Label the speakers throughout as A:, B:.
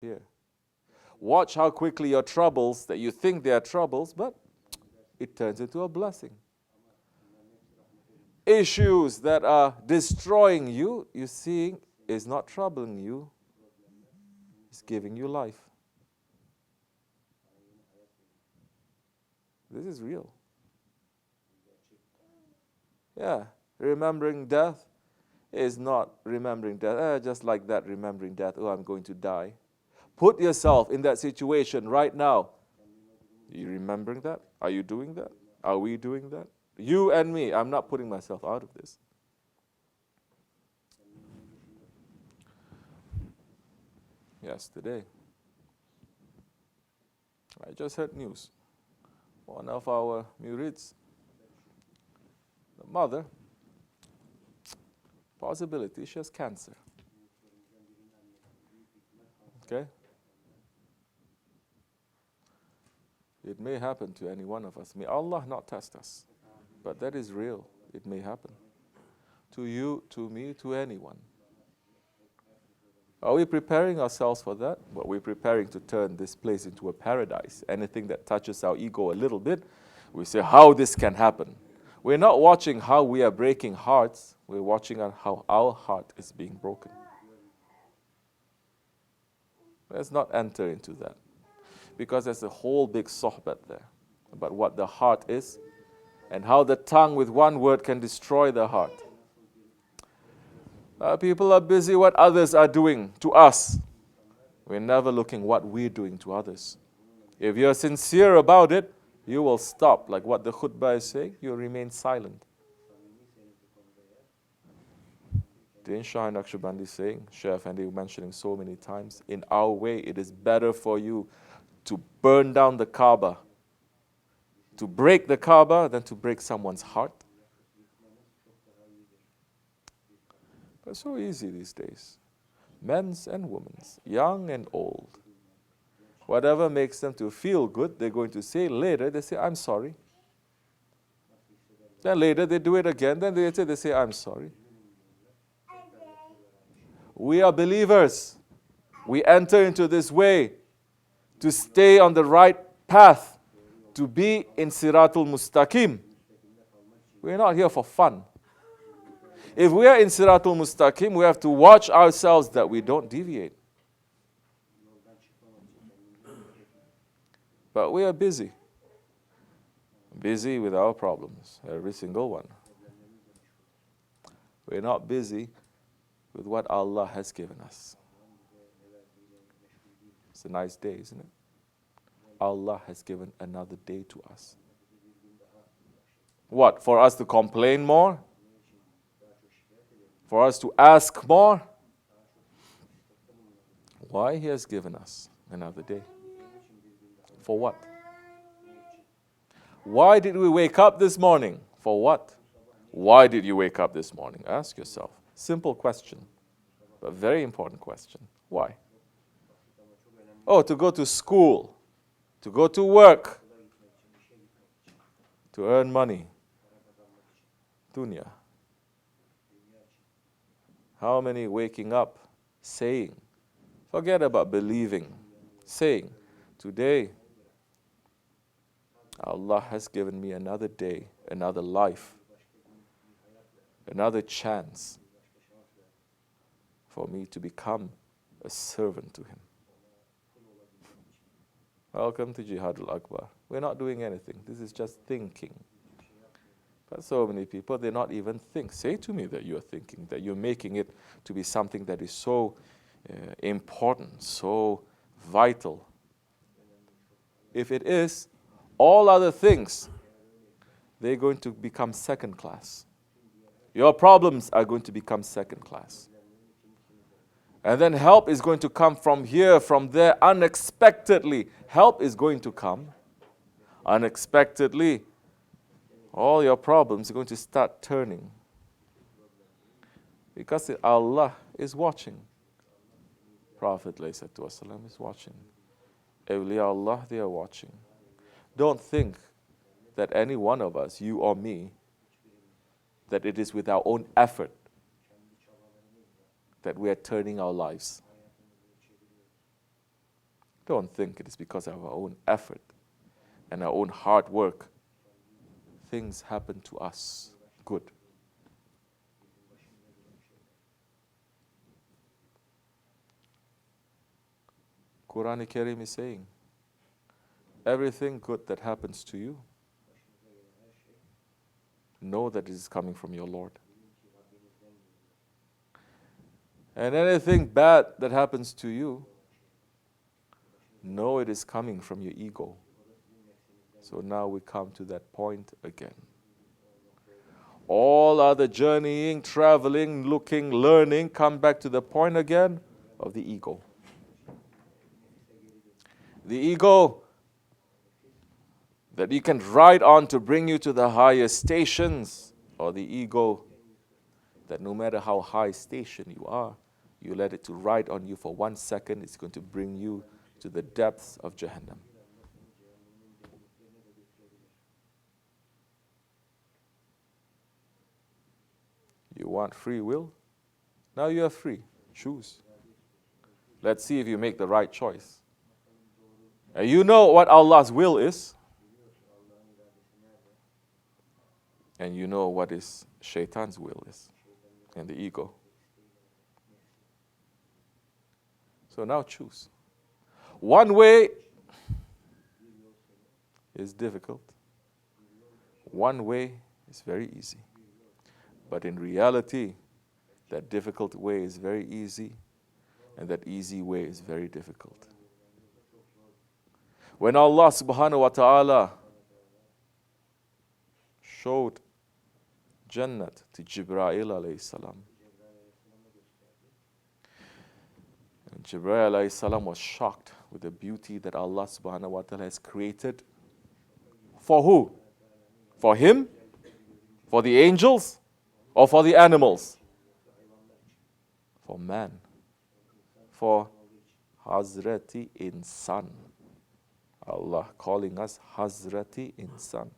A: here. Watch how quickly your troubles, that you think they are troubles, but it turns into a blessing. Issues that are destroying you, you see, is not troubling you, it's giving you life. This is real. Yeah, remembering death is not remembering death. Just like that, remembering death. Oh, I'm going to die. Put yourself in that situation right now. Are you remembering that? Are you doing that? Are we doing that? You and me. I'm not putting myself out of this. Yesterday, I just heard news. One of our murids, the mother, possibility she has cancer. Okay? It may happen to any one of us. May Allah not test us. But that is real. It may happen. To you, to me, to anyone. Are we preparing ourselves for that? Well, we're preparing to turn this place into a paradise. Anything that touches our ego a little bit, we say how this can happen. We're not watching how we are breaking hearts. We're watching how our heart is being broken. Let's not enter into that. Because there's a whole big sohbet there about what the heart is and how the tongue with one word can destroy the heart. People are busy what others are doing to us. We're never looking what we're doing to others. If you're sincere about it, you will stop. Like what the khutbah is saying, you'll remain silent. Didn't Shaykh Naksibendi saying, Shaykh Effendi mentioning so many times, in our way it is better for you to burn down the Kaaba, to break the Kaaba, than to break someone's heart. But it's so easy these days. Men's and women's, young and old. Whatever makes them to feel good, they're going to say. Later, they say, I'm sorry. Then later, they do it again. Then they say, I'm sorry. We are believers. We enter into this way to stay on the right path, to be in Siratul Mustaqim. We're not here for fun. If we are in Siratul Mustaqim, we have to watch ourselves that we don't deviate. But we are busy. Busy with our problems, every single one. We're not busy with what Allah has given us. It's a nice day, isn't it? Allah has given another day to us. What? For us to complain more? For us to ask more? Why He has given us another day? For what? Why did we wake up this morning? For what? Why did you wake up this morning? Ask yourself. Simple question, but very important question. Why? Oh, to go to school, to go to work, to earn money. Dunya. How many waking up, saying, forget about believing, saying, today, Allah has given me another day, another life, another chance for me to become a servant to Him. Welcome to Jihadul Akbar. We're not doing anything. This is just thinking. But so many people, they not even think. Say to me that you're thinking, that you're making it to be something that is so important, so vital. If it is, all other things, they're going to become second class. Your problems are going to become second class. And then help is going to come from here, from there, unexpectedly. Help is going to come unexpectedly. All your problems are going to start turning. Because Allah is watching. Prophet ﷺ is watching. Awliya Allah, they are watching. Don't think that any one of us, you or me, that it is with our own effort that we are turning our lives. Don't think it is because of our own effort and our own hard work. Things happen to us good. Quran-i-Karim is saying, everything good that happens to you, know that it is coming from your Lord. And anything bad that happens to you, know it is coming from your ego. So now we come to that point again. All other journeying, traveling, looking, learning, come back to the point again of the ego. The ego that you can ride on to bring you to the higher stations, or the ego that no matter how high station you are, you let it to ride on you for 1 second, it's going to bring you to the depths of Jahannam. You want free will? Now you are free. Choose. Let's see if you make the right choice. And you know what Allah's will is. And you know what is Shaitan's will is. And the ego. So now choose. One way is difficult. One way is very easy. But in reality, that difficult way is very easy, and that easy way is very difficult. When Allah subhanahu wa ta'ala showed Jannat to Jibreel alayhi salam, and Jibreel alayhi salam was shocked with the beauty that Allah subhanahu wa ta'ala has created. For who? For him? For the angels? Or for the animals? For man. For Hazrati Insan. Allah calling us Hazrati Insan.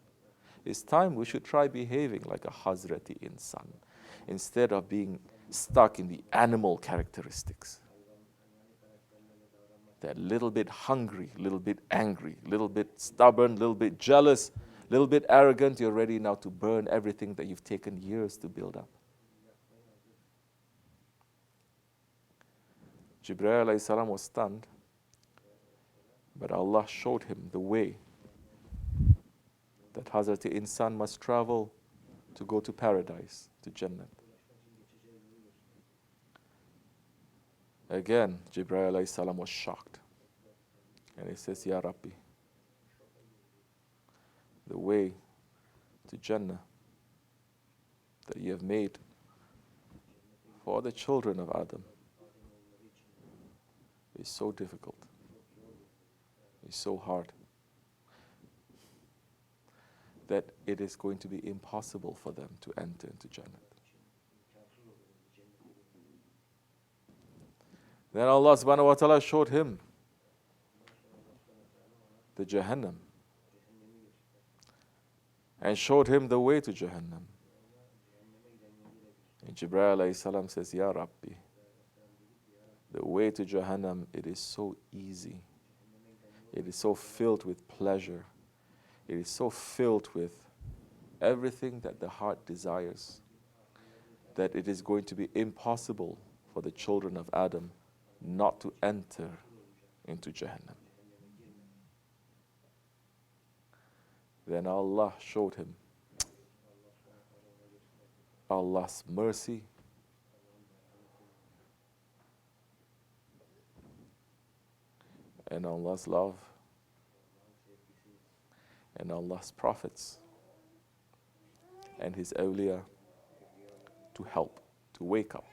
A: It's time we should try behaving like a Hazrati Insan instead of being stuck in the animal characteristics. That little bit hungry, little bit angry, little bit stubborn, little bit jealous, little bit arrogant, you're ready now to burn everything that you've taken years to build up. Jibreel alayhi salam was stunned, but Allah showed him the way that Hazrat Insan must travel to go to paradise, to Jannah. Again, Jibreel alayhi salam was shocked. And he says, Ya Rabbi, the way to Jannah that you have made for the children of Adam is so difficult. It's so hard that it is going to be impossible for them to enter into Jannah. Then Allah subhanahu wa ta'ala showed him the Jahannam and showed him the way to Jahannam. And Jibreel alayhi salam says, Ya Rabbi, the way to Jahannam, it is so easy. It is so filled with pleasure. It is so filled with everything that the heart desires that it is going to be impossible for the children of Adam not to enter into Jahannam. Then Allah showed him Allah's mercy and Allah's love and Allah's prophets and His awliya to help, to wake up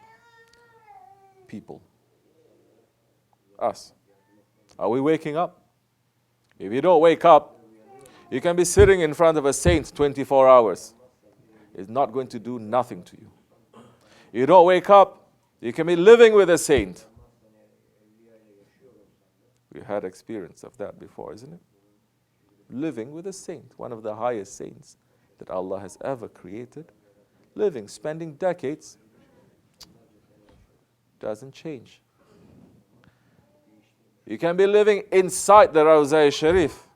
A: people. Us. Are we waking up? If you don't wake up, you can be sitting in front of a saint 24 hours. It's not going to do nothing to you. You don't wake up, you can be living with a saint. We had experience of that before, isn't it? Living with a saint, one of the highest saints that Allah has ever created. Living, spending decades, doesn't change. You can be living inside the Rawza Sharif.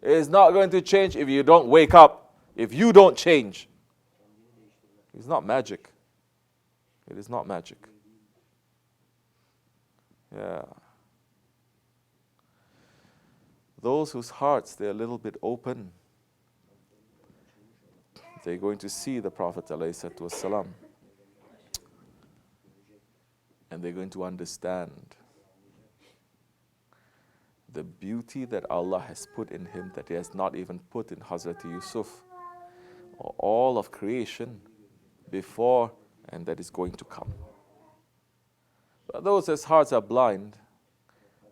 A: It is not going to change if you don't wake up, if you don't change. It's not magic. It is not magic. Yeah. Those whose hearts, they're a little bit open, they're going to see the Prophet ﷺ, and they're going to understand the beauty that Allah has put in him that He has not even put in Hazrat Yusuf or all of creation before and that is going to come. But those whose hearts are blind,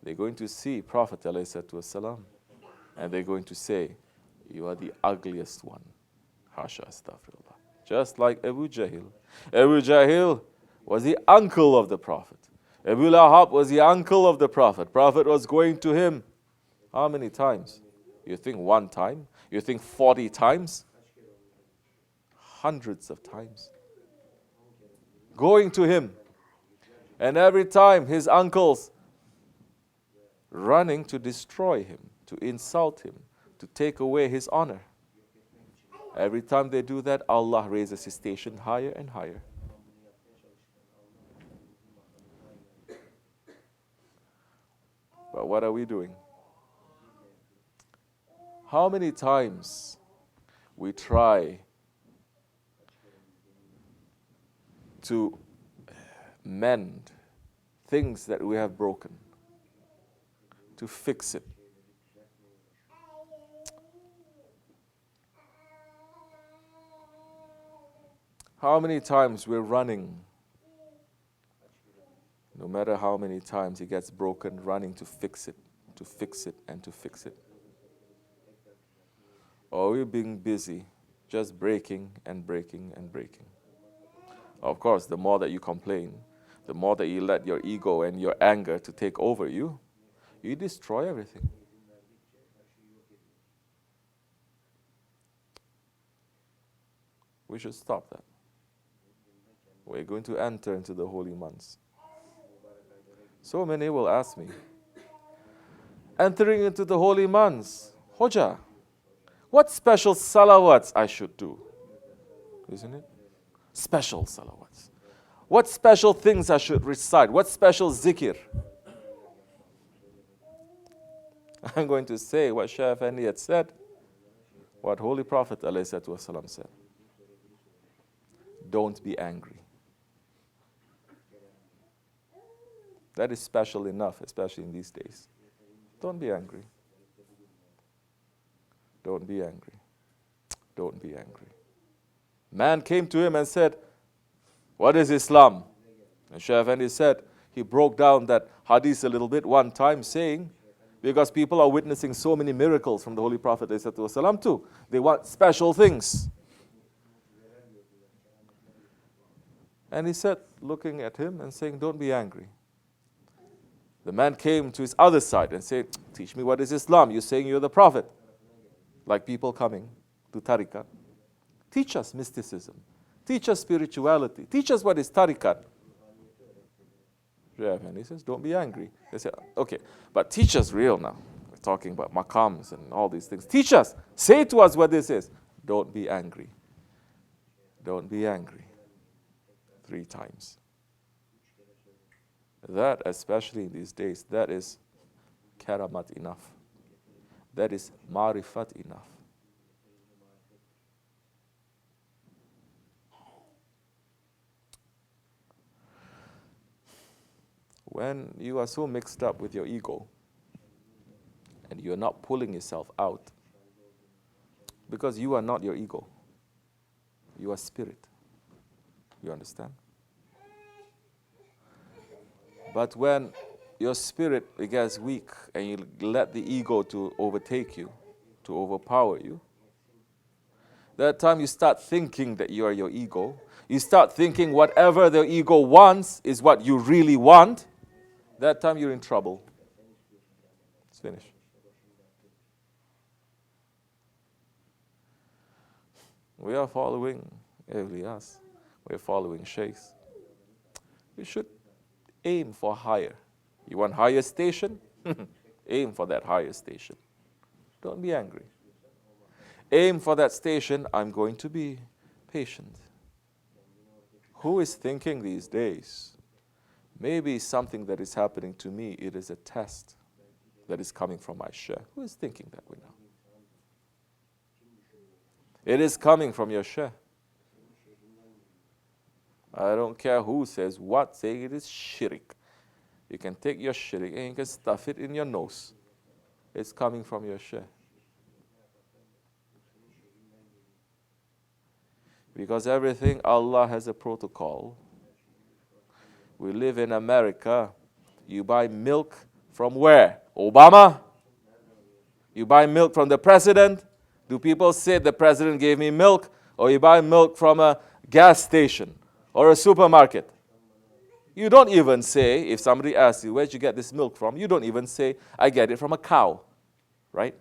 A: they're going to see Prophet ﷺ and they're going to say, you are the ugliest one. Hasha astaghfirullah. Just like Abu Jahl. Abu Jahl was the uncle of the Prophet. Abu Lahab was the uncle of the Prophet. Prophet was going to him. How many times? You think one time? You think 40 times? Hundreds of times. Going to him. And every time his uncles running to destroy him, to insult him, to take away his honor. Every time they do that, Allah raises his station higher and higher. But what are we doing? How many times we try to mend things that we have broken, to fix it. How many times we're running, no matter how many times it gets broken, running to fix it, and to fix it. Or we're being busy, just breaking and breaking and breaking. Of course, the more that you complain, the more that you let your ego and your anger to take over you, you destroy everything. We should stop that. We're going to enter into the holy months. So many will ask me, entering into the holy months, Hoja, what special salawats I should do? Isn't it? Special salawats. What special things I should recite? What special zikr? I'm going to say what Shaykh Effendi had said, what Holy Prophet ﷺ said. Don't be angry. That is special enough, especially in these days. Don't be angry. Don't be angry. Don't be angry. Man came to him and said, what is Islam? And Shaykh Effendi said, he broke down that hadith a little bit one time saying, because people are witnessing so many miracles from the Holy Prophet ﷺ too. They want special things. And he said, looking at him and saying, don't be angry. The man came to his other side and said, teach me what is Islam. You're saying you're the Prophet. Like people coming to tariqat. Teach us mysticism. Teach us spirituality. Teach us what is tariqat. And he says, don't be angry. They say, okay, but teach us real now. We're talking about maqams and all these things. Teach us. Say to us what this is. Don't be angry. Don't be angry. 3 times. That, especially in these days, that is karamat enough. That is marifat enough. When you are so mixed up with your ego and you're not pulling yourself out, because you are not your ego, you are spirit. You understand? But when your spirit gets weak and you let the ego to overtake you, to overpower you, that time you start thinking that you are your ego. You start thinking whatever the ego wants is what you really want. That time you're in trouble. It's finished. We are following awliyas. We're following sheikhs. We should aim for higher. You want higher station? Aim for that higher station. Don't be angry. Aim for that station. I'm going to be patient. Who is thinking these days? Maybe something that is happening to me, it is a test that is coming from my Shaykh. Who is thinking that way now? It is coming from your Shaykh. I don't care who says what, saying it is shirk. You can take your shirk and you can stuff it in your nose. It's coming from your Shaykh. Because everything, Allah has a protocol. We live in America. You buy milk from where? Obama? You buy milk from the president? Do people say the president gave me milk? Or you buy milk from a gas station or a supermarket? You don't even say, if somebody asks you, where'd you get this milk from? You don't even say, I get it from a cow, right?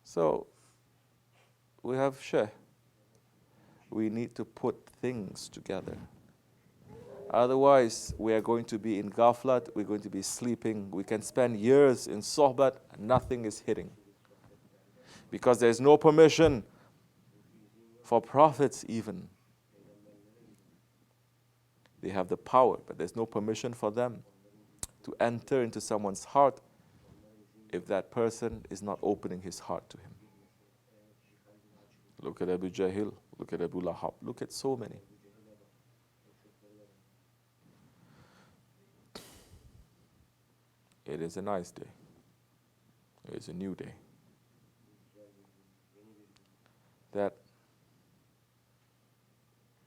A: So, we have Shaykh. We need to put things together. Otherwise, we are going to be in ghaflat, we're going to be sleeping. We can spend years in Sohbet, and nothing is hitting. Because there's no permission for prophets even. They have the power, but there's no permission for them to enter into someone's heart if that person is not opening his heart to him. Look at Abu Jahil, look at Abu Lahab, look at so many. It is a nice day. It is a new day. That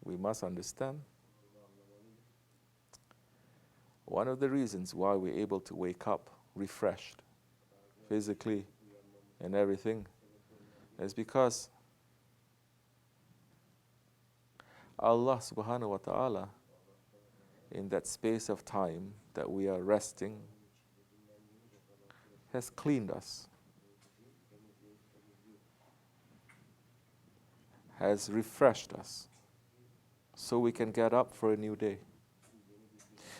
A: we must understand. One of the reasons why we're able to wake up refreshed, physically and everything, is because Allah subhanahu wa ta'ala, in that space of time that we are resting, has cleaned us, has refreshed us, so we can get up for a new day.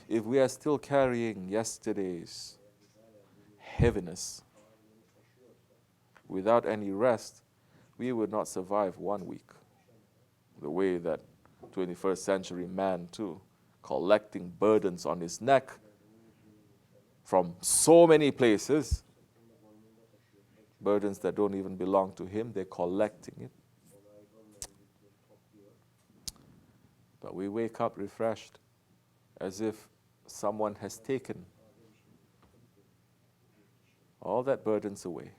A: If we are still carrying yesterday's heaviness without any rest, we would not survive 1 week. The way that 21st century man too, collecting burdens on his neck from so many places, burdens that don't even belong to him, they're collecting it. But we wake up refreshed, as if someone has taken all that burdens away.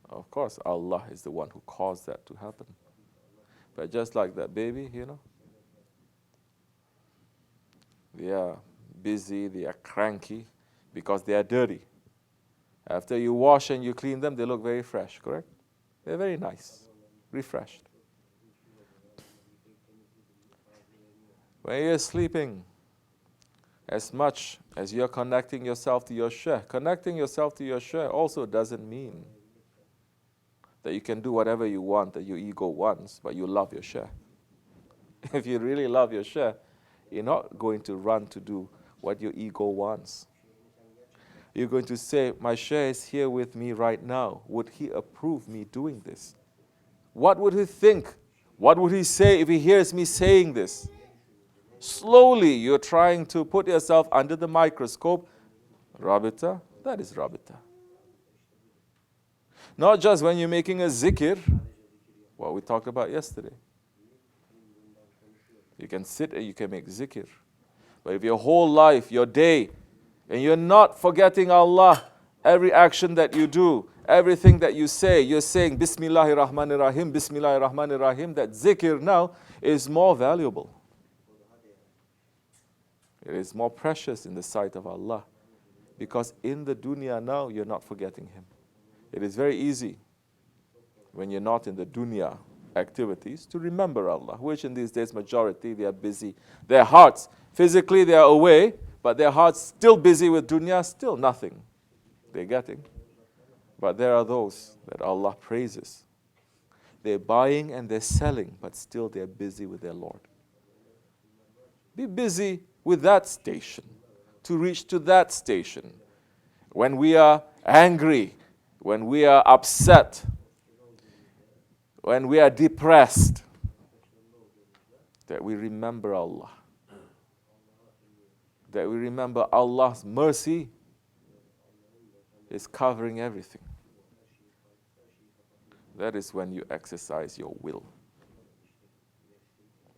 A: Of course, Allah is the one who caused that to happen. But just like that baby, they are busy, they are cranky, because they are dirty. After you wash and you clean them, they look very fresh, correct? They're very nice, refreshed. When you're sleeping, as much as you're connecting yourself to your Shaykh, connecting yourself to your Shaykh also doesn't mean that you can do whatever you want, that your ego wants, but you love your Shaykh. If you really love your Shaykh, you're not going to run to do what your ego wants. You're going to say, my Shaykh is here with me right now. Would he approve me doing this? What would he think? What would he say if he hears me saying this? Slowly, you're trying to put yourself under the microscope. Rabita, that is Rabita. Not just when you're making a zikr, what we talked about yesterday. You can sit and you can make zikr. But if your whole life, your day, and you're not forgetting Allah, every action that you do, everything that you say, you're saying Bismillahir Rahmanir Rahim, Bismillahir Rahmanir Rahim, that zikr now is more valuable. It is more precious in the sight of Allah. Because in the dunya now, you're not forgetting Him. It is very easy when you're not in the dunya activities to remember Allah, which in these days majority, they are busy. Their hearts, physically they are away, but their hearts still busy with dunya, still nothing they're getting. But there are those that Allah praises. They're buying and they're selling, but still they're busy with their Lord. Be busy with that station, to reach to that station. When we are angry, when we are upset, when we are depressed, that we remember Allah. That we remember Allah's mercy is covering everything. That is when you exercise your will.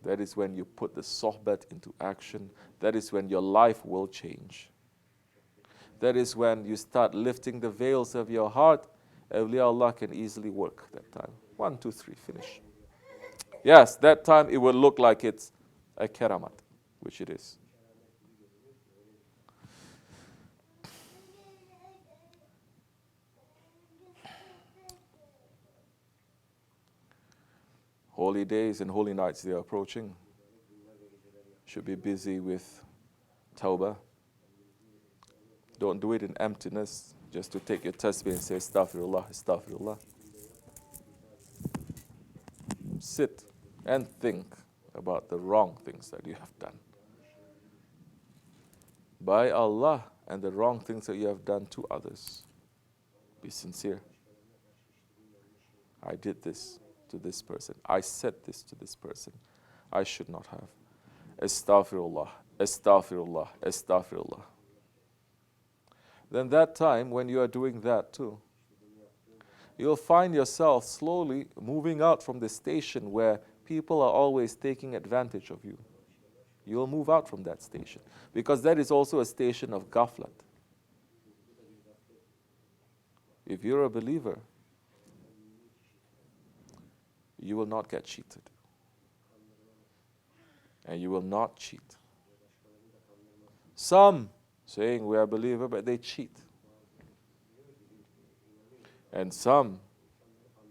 A: That is when you put the sohbet into action. That is when your life will change. That is when you start lifting the veils of your heart. Awliya Allah can easily work that time. 1, 2, 3, finish. Yes, that time it will look like it's a karamat, which it is. Holy days and holy nights, they are approaching. Should be busy with tawbah. Don't do it in emptiness, just to take your tasbih and say, Astaghfirullah, Astaghfirullah. Sit and think about the wrong things that you have done. By Allah, and the wrong things that you have done to others. Be sincere. I did this to this person. I said this to this person. I should not have. Astaghfirullah, Astaghfirullah, Astaghfirullah. Then that time when you are doing that too, you'll find yourself slowly moving out from the station where people are always taking advantage of you. You'll move out from that station, because that is also a station of ghaflat. If you're a believer, you will not get cheated. And you will not cheat. Some saying we are a believer, but they cheat. And some,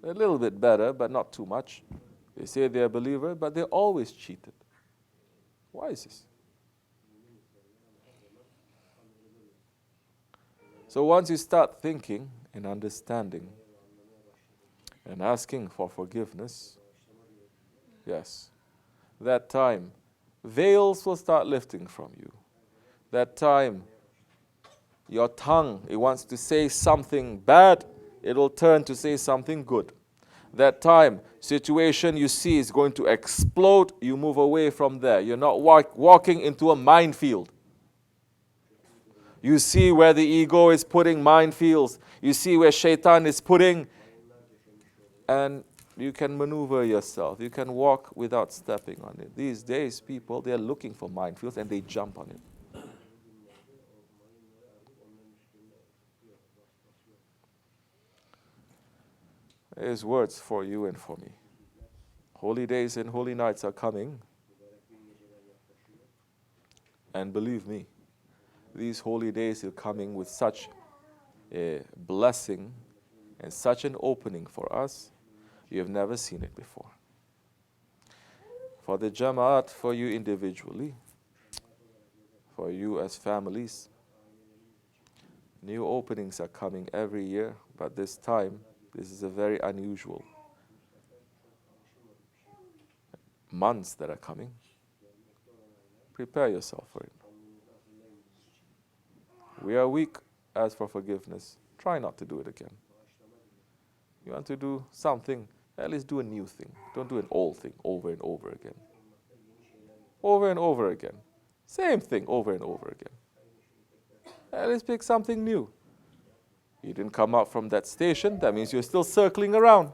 A: a little bit better, but not too much. They say they are a believer, but they're always cheated. Why is this? So once you start thinking and understanding and asking for forgiveness, yes, that time, veils will start lifting from you. That time, your tongue, it wants to say something bad, it will turn to say something good. That time, situation you see is going to explode, you move away from there. You're not walking into a minefield. You see where the ego is putting minefields. You see where shaitan is putting, and you can maneuver yourself. You can walk without stepping on it. These days, people, they're looking for minefields and they jump on it. There's words for you and for me. Holy days and holy nights are coming. And believe me, these holy days are coming with such a blessing and such an opening for us. You have never seen it before. For the Jamaat, for you individually, for you as families, new openings are coming every year, but this time, this is a very unusual months that are coming. Prepare yourself for it. We are weak as for forgiveness. Try not to do it again. You want to do something, at least do a new thing. Don't do an old thing over and over again. Over and over again. Same thing over and over again. At least pick something new. You didn't come out from that station, that means you're still circling around.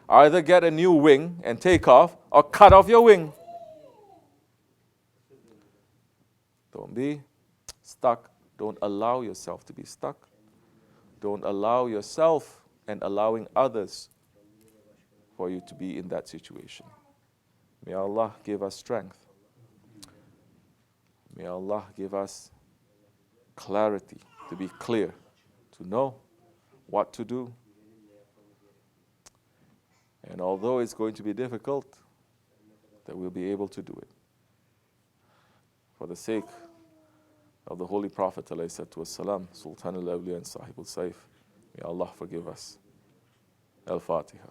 A: Either get a new wing and take off, or cut off your wing. Don't be stuck. Don't allow yourself to be stuck. Don't allow yourself and allowing others for you to be in that situation. May Allah give us strength. May Allah give us clarity, to be clear, to know what to do. And although it's going to be difficult, that we'll be able to do it. For the sake of the Holy Prophet ﷺ, Sultan al-Awliya and Sahib al-Saif, may Allah forgive us. Al-Fatiha.